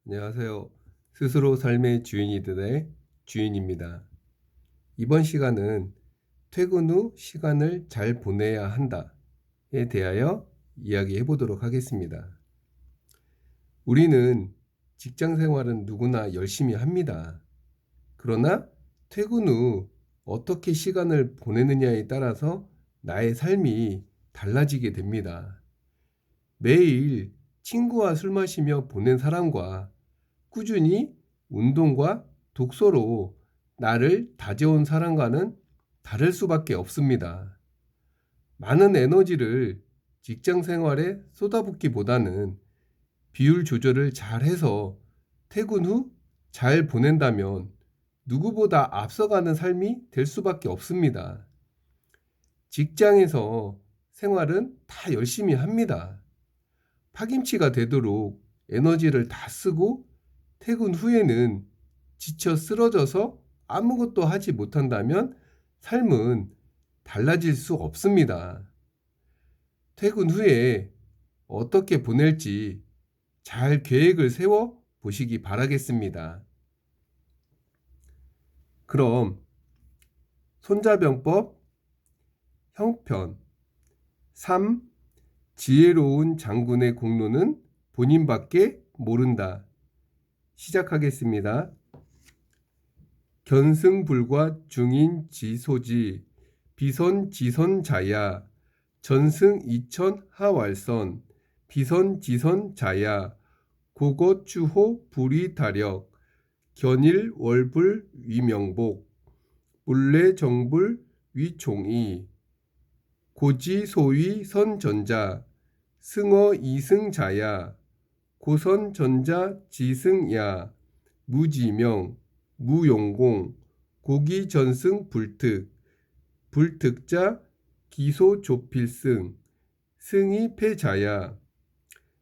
안녕하세요. 스스로 삶의 주인이 되는 주인입니다. 이번 시간은 퇴근 후 시간을 잘 보내야 한다에 대하여 이야기해 보도록 하겠습니다. 우리는 직장 생활은 누구나 열심히 합니다. 그러나 퇴근 후 어떻게 시간을 보내느냐에 따라서 나의 삶이 달라지게 됩니다. 매일 친구와 술 마시며 보낸 사람과 꾸준히 운동과 독서로 나를 다져온 사람과는 다를 수밖에 없습니다. 많은 에너지를 직장 생활에 쏟아붓기보다는 비율 조절을 잘 해서 퇴근 후 잘 보낸다면 누구보다 앞서가는 삶이 될 수밖에 없습니다. 직장에서 생활은 다 열심히 합니다. 파김치가 되도록 에너지를 다 쓰고 퇴근 후에는 지쳐 쓰러져서 아무것도 하지 못한다면 삶은 달라질 수 없습니다. 퇴근 후에 어떻게 보낼지 잘 계획을 세워 보시기 바라겠습니다. 그럼 손자병법 형편 3. 지혜로운 장군의 공로는 본인밖에 모른다. 시작하겠습니다. 견승불과 중인지소지 비선지선자야 전승이천하왈선 비선지선자야 고거추호 불이다력 견일월불 위명복 물레정불 위총이 고지소위 선전자 승어이승자야 고선전자 지승야 무지명 무용공 고기전승 불특 불특자 기소조필승 승이 패자야.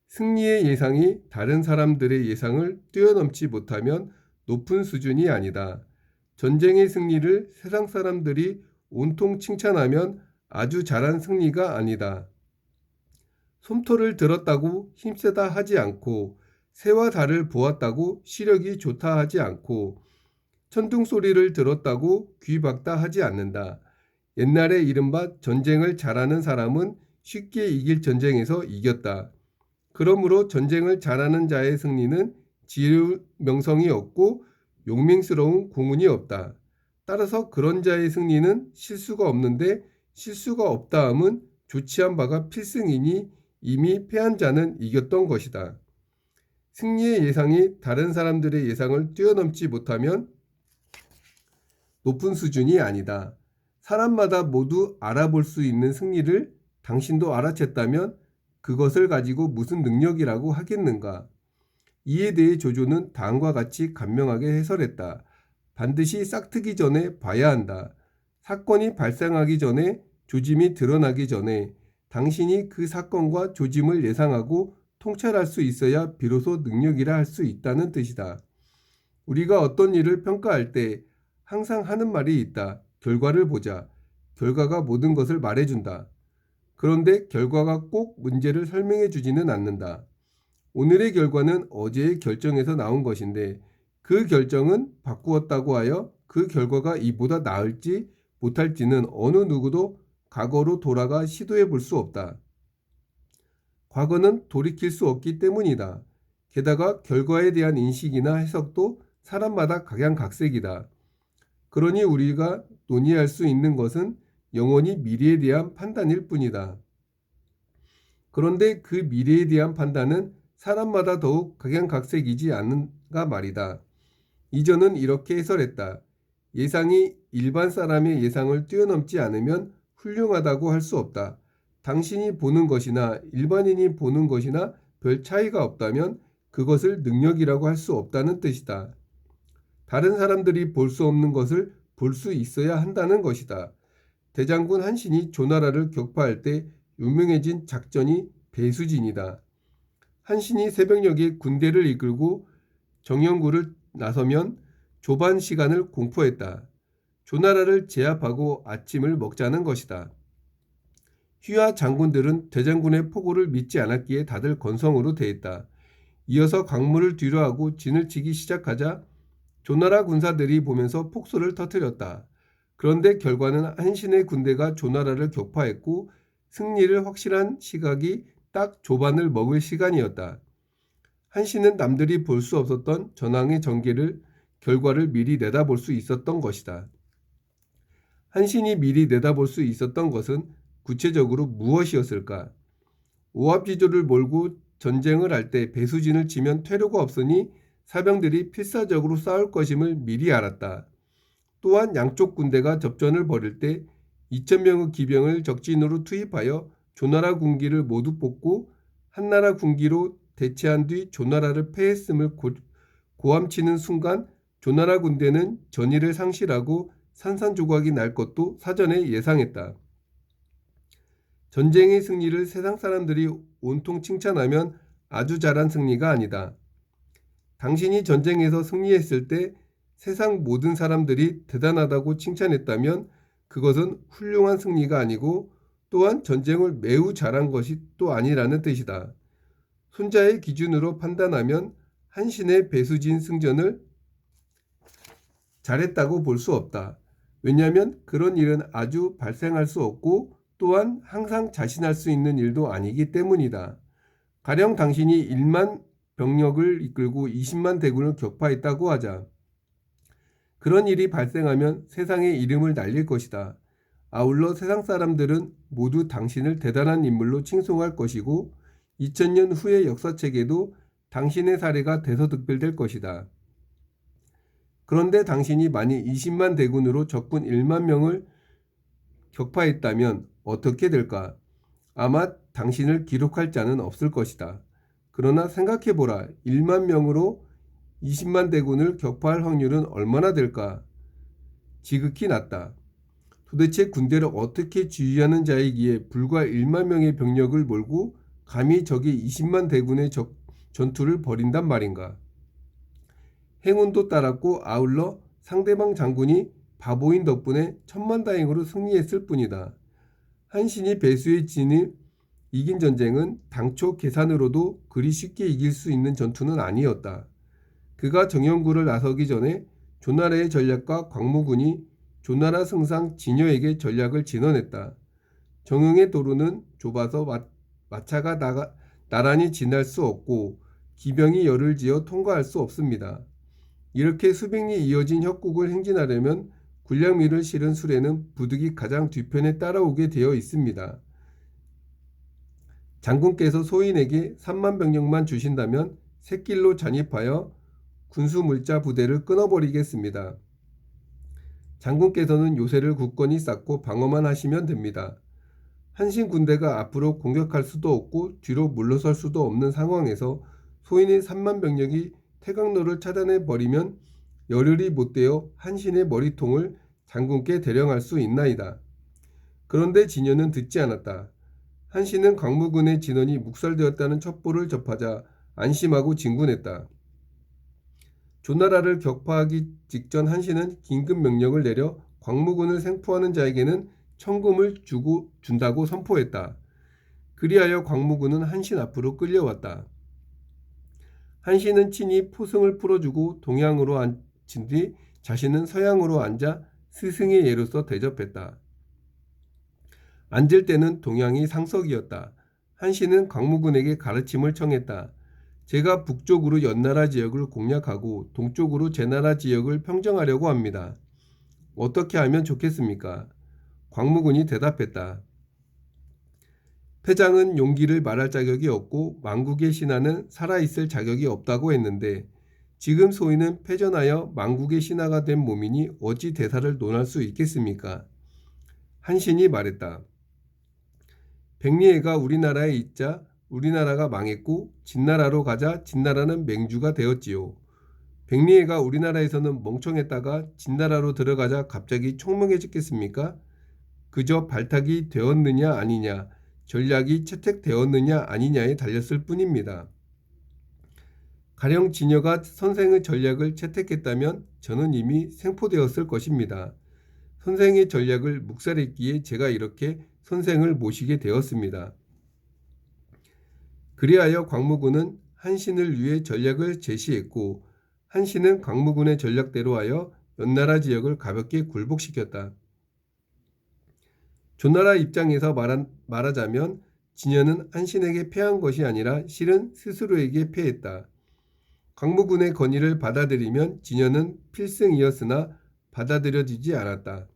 승리의 예상이 다른 사람들의 예상을 뛰어넘지 못하면 높은 수준이 아니다. 전쟁의 승리를 세상 사람들이 온통 칭찬하면 아주 잘한 승리가 아니다. 솜털을 들었다고 힘세다 하지 않고 새와 달을 보았다고 시력이 좋다 하지 않고 천둥 소리를 들었다고 귀 박다 하지 않는다. 옛날에 이른바 전쟁을 잘하는 사람은 쉽게 이길 전쟁에서 이겼다. 그러므로 전쟁을 잘하는 자의 승리는 지혜로운 명성이 없고 용맹스러운 공운이 없다. 따라서 그런 자의 승리는 실수가 없는데 실수가 없다 함은 조치한 바가 필승이니 이미 패한 자는 이겼던 것이다. 승리의 예상이 다른 사람들의 예상을 뛰어넘지 못하면 높은 수준이 아니다. 사람마다 모두 알아볼 수 있는 승리를 당신도 알아챘다면 그것을 가지고 무슨 능력이라고 하겠는가? 이에 대해 조조는 다음과 같이 간명하게 해설했다. 반드시 싹트기 전에 봐야 한다. 사건이 발생하기 전에 조짐이 드러나기 전에 당신이 그 사건과 조짐을 예상하고 통찰할 수 있어야 비로소 능력이라 할 수 있다는 뜻이다. 우리가 어떤 일을 평가할 때 항상 하는 말이 있다. 결과를 보자. 결과가 모든 것을 말해준다. 그런데 결과가 꼭 문제를 설명해 주지는 않는다. 오늘의 결과는 어제의 결정에서 나온 것인데 그 결정은 바꾸었다고 하여 그 결과가 이보다 나을지 못할지는 어느 누구도 과거로 돌아가 시도해 볼 수 없다. 과거는 돌이킬 수 없기 때문이다. 게다가 결과에 대한 인식이나 해석도 사람마다 각양각색이다. 그러니 우리가 논의할 수 있는 것은 영원히 미래에 대한 판단일 뿐이다. 그런데 그 미래에 대한 판단은 사람마다 더욱 각양각색이지 않은가 말이다. 이전은 이렇게 해설했다. 예상이 일반 사람의 예상을 뛰어넘지 않으면 훌륭하다고 할 수 없다. 당신이 보는 것이나 일반인이 보는 것이나 별 차이가 없다면 그것을 능력이라고 할 수 없다는 뜻이다. 다른 사람들이 볼 수 없는 것을 볼 수 있어야 한다는 것이다. 대장군 한신이 조나라를 격파할 때 유명해진 작전이 배수진이다. 한신이 새벽녘에 군대를 이끌고 정령구를 나서면 조반 시간을 공포했다. 조나라를 제압하고 아침을 먹자는 것이다. 휘하 장군들은 대장군의 포고를 믿지 않았기에 다들 건성으로 대했다. 이어서 광무를 뒤로하고 진을 치기 시작하자 조나라 군사들이 보면서 폭소를 터뜨렸다. 그런데 결과는 한신의 군대가 조나라를 격파했고 승리를 확실한 시각이 딱 조반을 먹을 시간이었다. 한신은 남들이 볼 수 없었던 전황의 결과를 미리 내다볼 수 있었던 것이다. 한신이 미리 내다볼 수 있었던 것은 구체적으로 무엇이었을까? 오합지졸을 몰고 전쟁을 할 때 배수진을 치면 퇴로가 없으니 사병들이 필사적으로 싸울 것임을 미리 알았다. 또한 양쪽 군대가 접전을 벌일 때 2,000명의 기병을 적진으로 투입하여 조나라 군기를 모두 뽑고 한나라 군기로 대체한 뒤 조나라를 패했음을 고함치는 순간 조나라 군대는 전의를 상실하고 산산조각이 날 것도 사전에 예상했다. 전쟁의 승리를 세상 사람들이 온통 칭찬하면 아주 잘한 승리가 아니다. 당신이 전쟁에서 승리했을 때 세상 모든 사람들이 대단하다고 칭찬했다면 그것은 훌륭한 승리가 아니고 또한 전쟁을 매우 잘한 것이 또 아니라는 뜻이다. 손자의 기준으로 판단하면 한신의 배수진 승전을 잘했다고 볼 수 없다. 왜냐하면 그런 일은 아주 발생할 수 없고 또한 항상 자신할 수 있는 일도 아니기 때문이다. 가령 당신이 1만 병력을 이끌고 20만 대군을 격파했다고 하자. 그런 일이 발생하면 세상의 이름을 날릴 것이다. 아울러 세상 사람들은 모두 당신을 대단한 인물로 칭송할 것이고 2000년 후의 역사책에도 당신의 사례가 대서특필될 것이다. 그런데 당신이 만일 20만 대군으로 적군 1만 명을 격파했다면 어떻게 될까? 아마 당신을 기록할 자는 없을 것이다. 그러나 생각해보라. 1만 명으로 20만 대군을 격파할 확률은 얼마나 될까? 지극히 낮다. 도대체 군대를 어떻게 지휘하는 자이기에 불과 1만 명의 병력을 몰고 감히 적이 20만 대군의 전투를 벌인단 말인가? 행운도 따랐고 아울러 상대방 장군이 바보인 덕분에 천만다행으로 승리했을 뿐이다. 한신이 배수의 진을 이긴 전쟁은 당초 계산으로도 그리 쉽게 이길 수 있는 전투는 아니었다. 그가 정형구를 나서기 전에 조나라의 전략가 광무군이 조나라 승상 진여에게 전략을 진언했다. 정형의 도로는 좁아서 마차가 나란히 지날 수 없고 기병이 열을 지어 통과할 수 없습니다. 이렇게 수백리 이어진 협곡을 행진하려면 군량미를 실은 수레는 부득이 가장 뒤편에 따라오게 되어 있습니다. 장군께서 소인에게 3만 병력만 주신다면 샛길로 잔입하여 군수물자 부대를 끊어버리겠습니다. 장군께서는 요새를 굳건히 쌓고 방어만 하시면 됩니다. 한신 군대가 앞으로 공격할 수도 없고 뒤로 물러설 수도 없는 상황에서 소인의 3만 병력이 태강로를 차단해 버리면 열흘이 못되어 한신의 머리통을 장군께 대령할 수 있나이다. 그런데 진여는 듣지 않았다. 한신은 광무군의 진원이 묵살되었다는 첩보를 접하자 안심하고 진군했다. 조나라를 격파하기 직전 한신은 긴급 명령을 내려 광무군을 생포하는 자에게는 천금을 준다고 선포했다. 그리하여 광무군은 한신 앞으로 끌려왔다. 한신은 친히 포승을 풀어주고 동양으로 앉힌 뒤 자신은 서양으로 앉아 스승의 예로서 대접했다. 앉을 때는 동양이 상석이었다. 한신은 광무군에게 가르침을 청했다. 제가 북쪽으로 연나라 지역을 공략하고 동쪽으로 제나라 지역을 평정하려고 합니다. 어떻게 하면 좋겠습니까? 광무군이 대답했다. 패장은 용기를 말할 자격이 없고 망국의 신하는 살아있을 자격이 없다고 했는데 지금 소인은 패전하여 망국의 신하가 된 몸이니 어찌 대사를 논할 수 있겠습니까? 한신이 말했다. 백리해가 우리나라에 있자 우리나라가 망했고 진나라로 가자 진나라는 맹주가 되었지요. 백리해가 우리나라에서는 멍청했다가 진나라로 들어가자 갑자기 총명해졌겠습니까? 그저 발탁이 되었느냐 아니냐, 전략이 채택되었느냐 아니냐에 달렸을 뿐입니다. 가령 진여가 선생의 전략을 채택했다면 저는 이미 생포되었을 것입니다. 선생의 전략을 묵살했기에 제가 이렇게 선생을 모시게 되었습니다. 그리하여 광무군은 한신을 위해 전략을 제시했고 한신은 광무군의 전략대로 하여 연나라 지역을 가볍게 굴복시켰다. 조나라 입장에서 말하자면 진여는 한신에게 패한 것이 아니라 실은 스스로에게 패했다. 광무군의 건의를 받아들이면 진여는 필승이었으나 받아들여지지 않았다.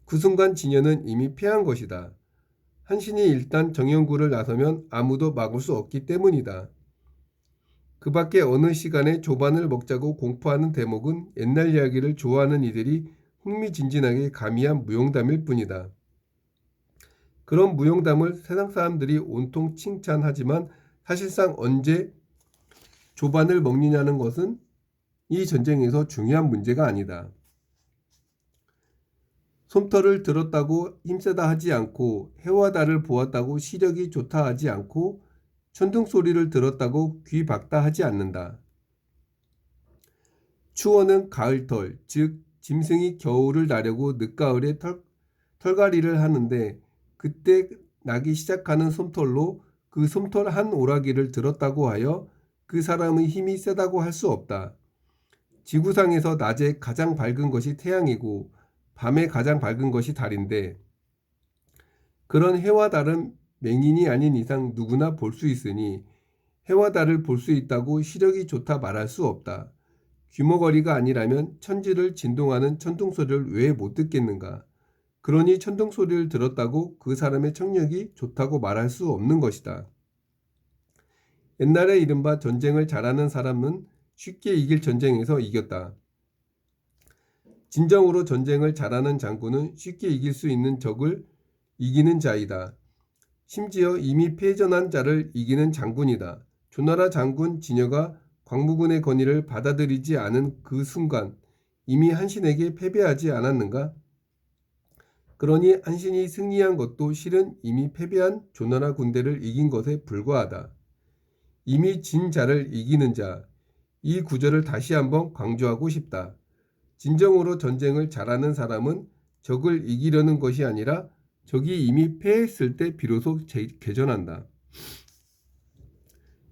그 순간 진여는 이미 패한 것이다. 한신이 일단 정형구를 나서면 아무도 막을 수 없기 때문이다. 그 밖에 어느 시간에 조반을 먹자고 공포하는 대목은 옛날 이야기를 좋아하는 이들이 흥미진진하게 가미한 무용담일 뿐이다. 그런 무용담을 세상 사람들이 온통 칭찬하지만 사실상 언제 조반을 먹느냐는 것은 이 전쟁에서 중요한 문제가 아니다. 솜털을 들었다고 힘세다 하지 않고 해와 달을 보았다고 시력이 좋다 하지 않고 천둥 소리를 들었다고 귀 박다 하지 않는다. 추워는 가을털, 즉 짐승이 겨울을 나려고 늦가을에 털갈이를 하는데 그때 나기 시작하는 솜털로 그 솜털 한 오라기를 들었다고 하여 그 사람의 힘이 세다고 할 수 없다. 지구상에서 낮에 가장 밝은 것이 태양이고 밤에 가장 밝은 것이 달인데 그런 해와 달은 맹인이 아닌 이상 누구나 볼 수 있으니 해와 달을 볼 수 있다고 시력이 좋다 말할 수 없다. 귀머거리가 아니라면 천지를 진동하는 천둥소리를 왜 못 듣겠는가? 그러니 천둥소리를 들었다고 그 사람의 청력이 좋다고 말할 수 없는 것이다. 옛날에 이른바 전쟁을 잘하는 사람은 쉽게 이길 전쟁에서 이겼다. 진정으로 전쟁을 잘하는 장군은 쉽게 이길 수 있는 적을 이기는 자이다. 심지어 이미 패전한 자를 이기는 장군이다. 조나라 장군 진여가 광무군의 건의를 받아들이지 않은 그 순간 이미 한신에게 패배하지 않았는가? 그러니 한신이 승리한 것도 실은 이미 패배한 조나라 군대를 이긴 것에 불과하다. 이미 진 자를 이기는 자, 이 구절을 다시 한번 강조하고 싶다. 진정으로 전쟁을 잘하는 사람은 적을 이기려는 것이 아니라 적이 이미 패했을 때 비로소 개전한다.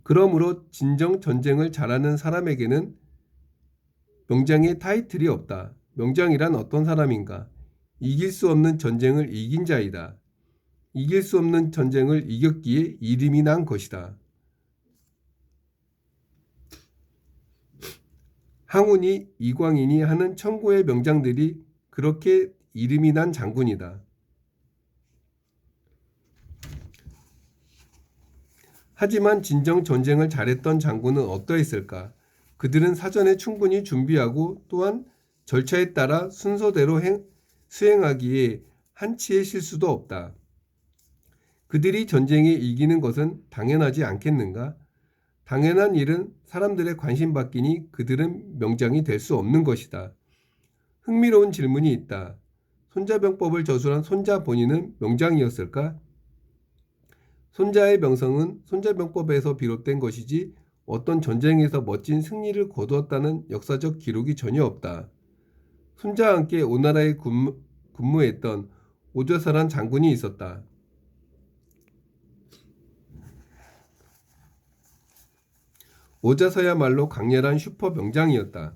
그러므로 진정 전쟁을 잘하는 사람에게는 명장의 타이틀이 없다. 명장이란 어떤 사람인가? 이길 수 없는 전쟁을 이긴 자이다. 이길 수 없는 전쟁을 이겼기에 이름이 난 것이다. 항운이, 이광인이 하는 천고의 명장들이 그렇게 이름이 난 장군이다. 하지만 진정 전쟁을 잘했던 장군은 어떠했을까? 그들은 사전에 충분히 준비하고 또한 절차에 따라 순서대로 수행하기에 한치의 실수도 없다. 그들이 전쟁에 이기는 것은 당연하지 않겠는가? 당연한 일은 사람들의 관심 받기니 그들은 명장이 될 수 없는 것이다. 흥미로운 질문이 있다. 손자병법을 저술한 손자 본인은 명장이었을까? 손자의 명성은 손자병법에서 비롯된 것이지 어떤 전쟁에서 멋진 승리를 거두었다는 역사적 기록이 전혀 없다. 손자와 함께 오나라에 근무했던 오저사란 장군이 있었다. 오자서야말로 강렬한 슈퍼 명장이었다.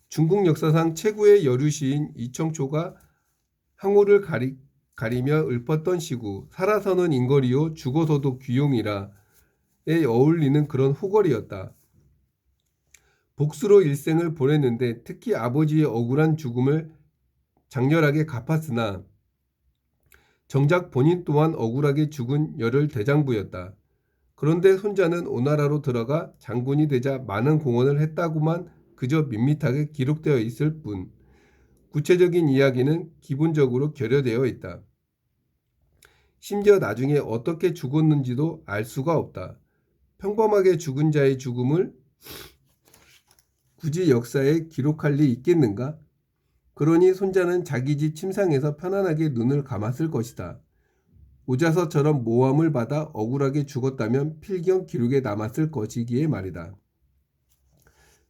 중국 역사상 최고의 여류시인 이청초가 항우를 가리며 읊었던 시구 살아서는 인거리요 죽어서도 귀용이라에 어울리는 그런 후거리였다. 복수로 일생을 보냈는데 특히 아버지의 억울한 죽음을 장렬하게 갚았으나 정작 본인 또한 억울하게 죽은 열혈 대장부였다. 그런데 손자는 오나라로 들어가 장군이 되자 많은 공헌을 했다고만 그저 밋밋하게 기록되어 있을 뿐 구체적인 이야기는 기본적으로 결여되어 있다. 심지어 나중에 어떻게 죽었는지도 알 수가 없다. 평범하게 죽은 자의 죽음을 굳이 역사에 기록할 리 있겠는가? 그러니 손자는 자기 집 침상에서 편안하게 눈을 감았을 것이다. 오자서처럼 모함을 받아 억울하게 죽었다면 필경 기록에 남았을 것이기에 말이다.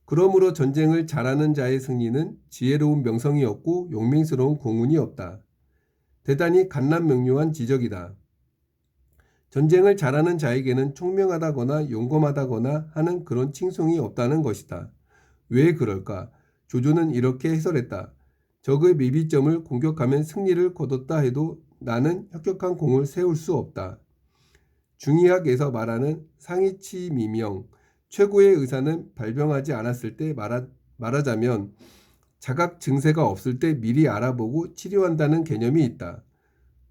그러므로 전쟁을 잘하는 자의 승리는 지혜로운 명성이 없고 용맹스러운 공운이 없다. 대단히 간남명료한 지적이다. 전쟁을 잘하는 자에게는 총명하다거나 용감하다거나 하는 그런 칭송이 없다는 것이다. 왜 그럴까? 조조는 이렇게 해설했다. 적의 미비점을 공격하면 승리를 거뒀다 해도 나는 혁혁한 공을 세울 수 없다. 중의학에서 말하는 상이치미명, 최고의 의사는 발병하지 않았을 때 말하자면 자각 증세가 없을 때 미리 알아보고 치료한다는 개념이 있다.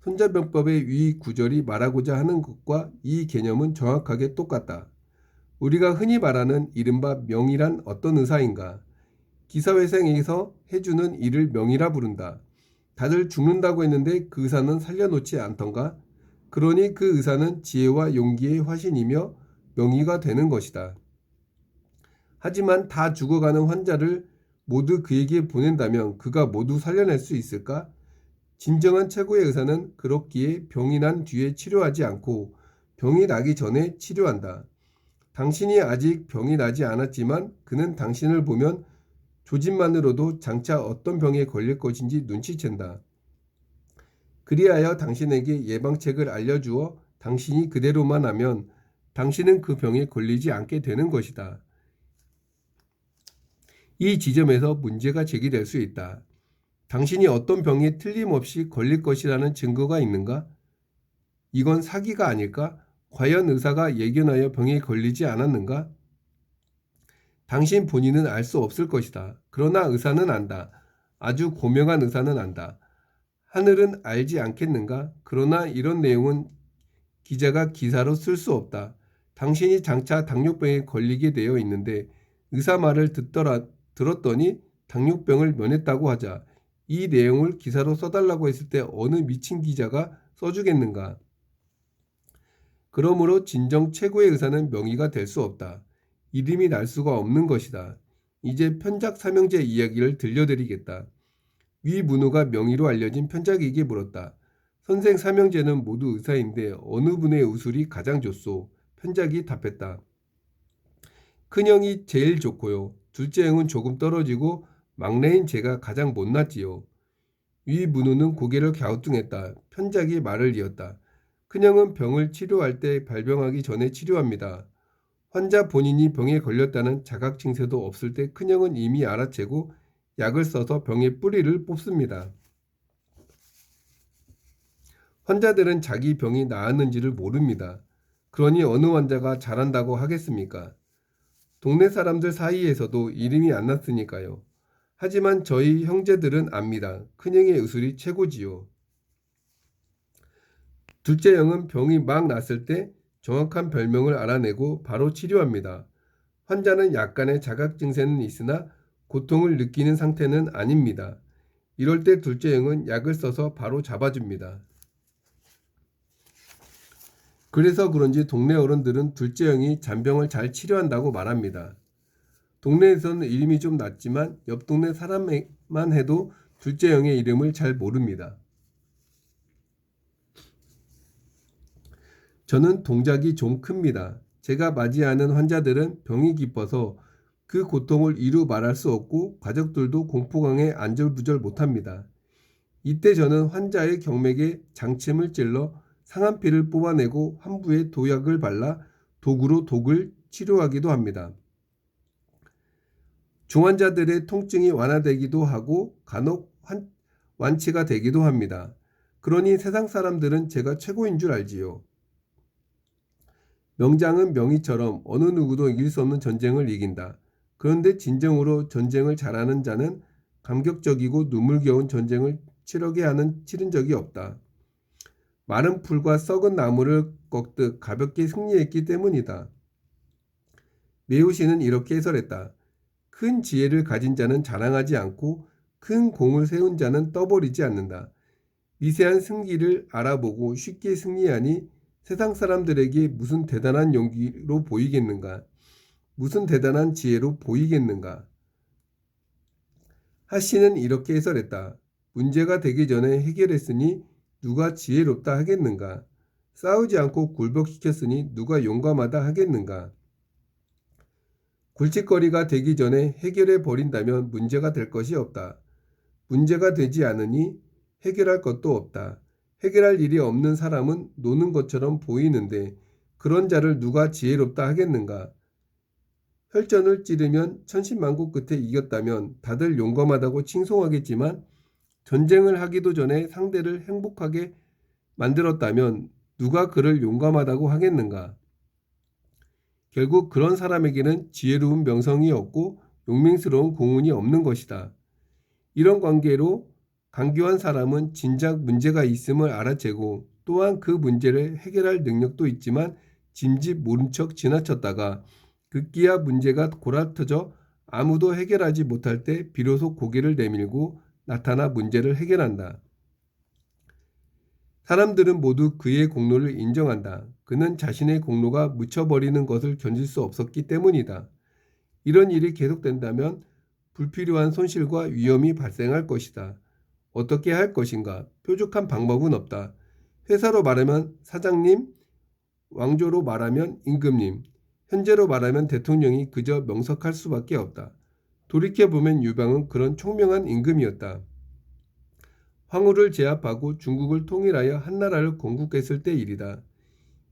손자병법의 위 구절이 말하고자 하는 것과 이 개념은 정확하게 똑같다. 우리가 흔히 말하는 이른바 명의란 어떤 의사인가? 기사회생에서 해주는 일을 명의라 부른다. 다들 죽는다고 했는데 그 의사는 살려놓지 않던가? 그러니 그 의사는 지혜와 용기의 화신이며 명의가 되는 것이다. 하지만 다 죽어가는 환자를 모두 그에게 보낸다면 그가 모두 살려낼 수 있을까? 진정한 최고의 의사는 그렇기에 병이 난 뒤에 치료하지 않고 병이 나기 전에 치료한다. 당신이 아직 병이 나지 않았지만 그는 당신을 보면 조짐만으로도 장차 어떤 병에 걸릴 것인지 눈치챈다. 그리하여 당신에게 예방책을 알려주어 당신이 그대로만 하면 당신은 그 병에 걸리지 않게 되는 것이다. 이 지점에서 문제가 제기될 수 있다. 당신이 어떤 병에 틀림없이 걸릴 것이라는 증거가 있는가? 이건 사기가 아닐까? 과연 의사가 예견하여 병에 걸리지 않았는가? 당신 본인은 알 수 없을 것이다. 그러나 의사는 안다. 아주 고명한 의사는 안다. 하늘은 알지 않겠는가? 그러나 이런 내용은 기자가 기사로 쓸 수 없다. 당신이 장차 당뇨병에 걸리게 되어 있는데 의사 말을 들었더니 당뇨병을 면했다고 하자. 이 내용을 기사로 써달라고 했을 때 어느 미친 기자가 써주겠는가? 그러므로 진정 최고의 의사는 명의가 될 수 없다. 이름이 날 수가 없는 것이다. 이제 편작 삼형제 이야기를 들려드리겠다. 위 문호가 명의로 알려진 편작에게 물었다. 선생 삼형제는 모두 의사인데 어느 분의 의술이 가장 좋소? 편작이 답했다. 큰형이 제일 좋고요. 둘째 형은 조금 떨어지고 막내인 제가 가장 못났지요. 위 문호는 고개를 갸우뚱했다. 편작이 말을 이었다. 큰형은 병을 치료할 때 발병하기 전에 치료합니다. 환자 본인이 병에 걸렸다는 자각 증세도 없을 때 큰형은 이미 알아채고 약을 써서 병의 뿌리를 뽑습니다. 환자들은 자기 병이 나았는지를 모릅니다. 그러니 어느 환자가 잘한다고 하겠습니까? 동네 사람들 사이에서도 이름이 안 났으니까요. 하지만 저희 형제들은 압니다. 큰형의 의술이 최고지요. 둘째 형은 병이 막 났을 때 정확한 별명을 알아내고 바로 치료합니다. 환자는 약간의 자각 증세는 있으나 고통을 느끼는 상태는 아닙니다. 이럴 때 둘째 형은 약을 써서 바로 잡아줍니다. 그래서 그런지 동네 어른들은 둘째 형이 잔병을 잘 치료한다고 말합니다. 동네에서는 이름이 좀 낮지만 옆 동네 사람만 해도 둘째 형의 이름을 잘 모릅니다. 저는 동작이 좀 큽니다. 제가 맞이하는 환자들은 병이 깊어서 그 고통을 이루 말할 수 없고 가족들도 공포강에 안절부절 못합니다. 이때 저는 환자의 경맥에 장침을 찔러 상한 피를 뽑아내고 환부에 도약을 발라 도구로 독을 치료하기도 합니다. 중환자들의 통증이 완화되기도 하고 간혹 완치가 되기도 합니다. 그러니 세상 사람들은 제가 최고인 줄 알지요. 명장은 명의처럼 어느 누구도 이길 수 없는 전쟁을 이긴다. 그런데 진정으로 전쟁을 잘하는 자는 감격적이고 눈물겨운 전쟁을 치른 적이 없다. 마른 풀과 썩은 나무를 꺾듯 가볍게 승리했기 때문이다. 메우시는 이렇게 해설했다. 큰 지혜를 가진 자는 자랑하지 않고 큰 공을 세운 자는 떠버리지 않는다. 미세한 승기를 알아보고 쉽게 승리하니 세상 사람들에게 무슨 대단한 용기로 보이겠는가? 무슨 대단한 지혜로 보이겠는가? 하씨는 이렇게 해설했다. 문제가 되기 전에 해결했으니 누가 지혜롭다 하겠는가? 싸우지 않고 굴복시켰으니 누가 용감하다 하겠는가? 굴칫거리가 되기 전에 해결해 버린다면 문제가 될 것이 없다. 문제가 되지 않으니 해결할 것도 없다. 해결할 일이 없는 사람은 노는 것처럼 보이는데 그런 자를 누가 지혜롭다 하겠는가? 혈전을 찌르면 천신만고 끝에 이겼다면 다들 용감하다고 칭송하겠지만 전쟁을 하기도 전에 상대를 행복하게 만들었다면 누가 그를 용감하다고 하겠는가? 결국 그런 사람에게는 지혜로운 명성이 없고 용맹스러운 공운이 없는 것이다. 이런 관계로 강교한 사람은 진작 문제가 있음을 알아채고 또한 그 문제를 해결할 능력도 있지만 짐짓 모른 척 지나쳤다가 급기야 문제가 골아터져 아무도 해결하지 못할 때 비로소 고개를 내밀고 나타나 문제를 해결한다. 사람들은 모두 그의 공로를 인정한다. 그는 자신의 공로가 묻혀버리는 것을 견딜 수 없었기 때문이다. 이런 일이 계속된다면 불필요한 손실과 위험이 발생할 것이다. 어떻게 할 것인가? 뾰족한 방법은 없다. 회사로 말하면 사장님, 왕조로 말하면 임금님, 현재로 말하면 대통령이 그저 명석할 수밖에 없다. 돌이켜보면 유방은 그런 총명한 임금이었다. 황후를 제압하고 중국을 통일하여 한나라를 건국했을 때 일이다.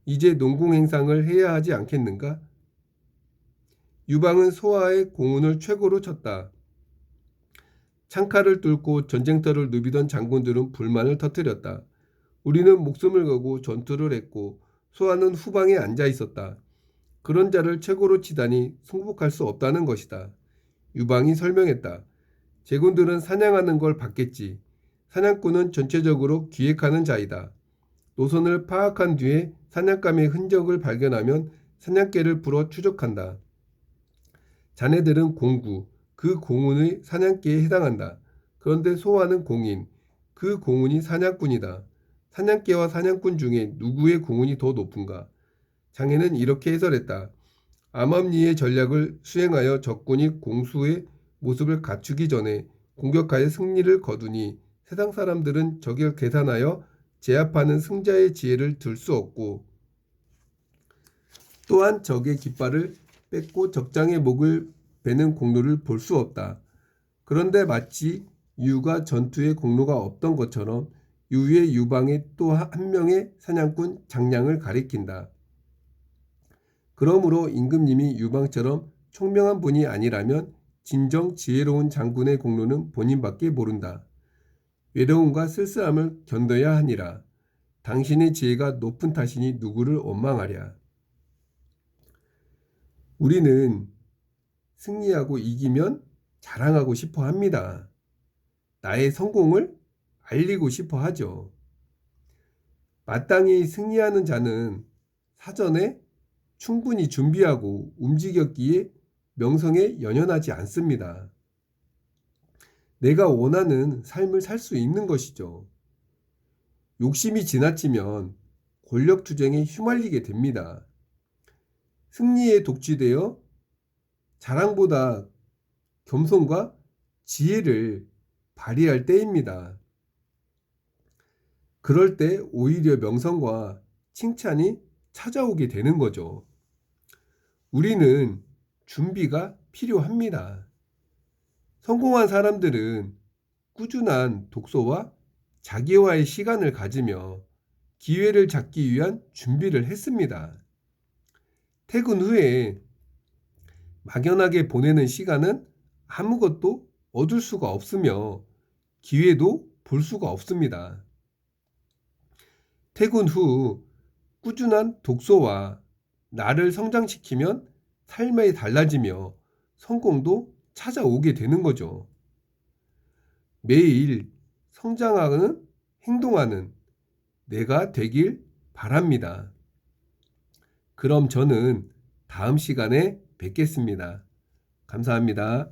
이제 농공행상을 해야 하지 않겠는가? 유방은 소하의 공운을 최고로 쳤다. 창칼을 뚫고 전쟁터를 누비던 장군들은 불만을 터뜨렸다. 우리는 목숨을 걸고 전투를 했고 소하는 후방에 앉아 있었다. 그런 자를 최고로 치다니 승복할 수 없다는 것이다. 유방이 설명했다. 제군들은 사냥하는 걸 봤겠지. 사냥꾼은 전체적으로 기획하는 자이다. 노선을 파악한 뒤에 사냥감의 흔적을 발견하면 사냥개를 불어 추적한다. 자네들은 공구, 그 공운의 사냥개에 해당한다. 그런데 소화는 공인, 그 공운이 사냥꾼이다. 사냥개와 사냥꾼 중에 누구의 공운이 더 높은가? 장애는 이렇게 해설했다. 암암리의 전략을 수행하여 적군이 공수의 모습을 갖추기 전에 공격하여 승리를 거두니 세상 사람들은 적을 계산하여 제압하는 승자의 지혜를 들 수 없고 또한 적의 깃발을 뺏고 적장의 목을 베는 공로를 볼 수 없다. 그런데 마치 유가 전투에 공로가 없던 것처럼 유의 유방의 또 한 명의 사냥꾼 장량을 가리킨다. 그러므로 임금님이 유방처럼 총명한 분이 아니라면 진정 지혜로운 장군의 공로는 본인밖에 모른다. 외로움과 쓸쓸함을 견뎌야 하니라. 당신의 지혜가 높은 탓이니 누구를 원망하랴. 우리는 승리하고 이기면 자랑하고 싶어 합니다. 나의 성공을 알리고 싶어 하죠. 마땅히 승리하는 자는 사전에 충분히 준비하고 움직였기에 명성에 연연하지 않습니다. 내가 원하는 삶을 살 수 있는 것이죠. 욕심이 지나치면 권력투쟁에 휘말리게 됩니다. 승리에 독취되어 자랑보다 겸손과 지혜를 발휘할 때입니다. 그럴 때 오히려 명성과 칭찬이 찾아오게 되는 거죠. 우리는 준비가 필요합니다. 성공한 사람들은 꾸준한 독서와 자기와의 시간을 가지며 기회를 잡기 위한 준비를 했습니다. 퇴근 후에 막연하게 보내는 시간은 아무것도 얻을 수가 없으며 기회도 볼 수가 없습니다. 퇴근 후 꾸준한 독서와 나를 성장시키면 삶이 달라지며 성공도 찾아오게 되는 거죠. 매일 성장하는, 행동하는 내가 되길 바랍니다. 그럼 저는 다음 시간에 뵙겠습니다. 감사합니다.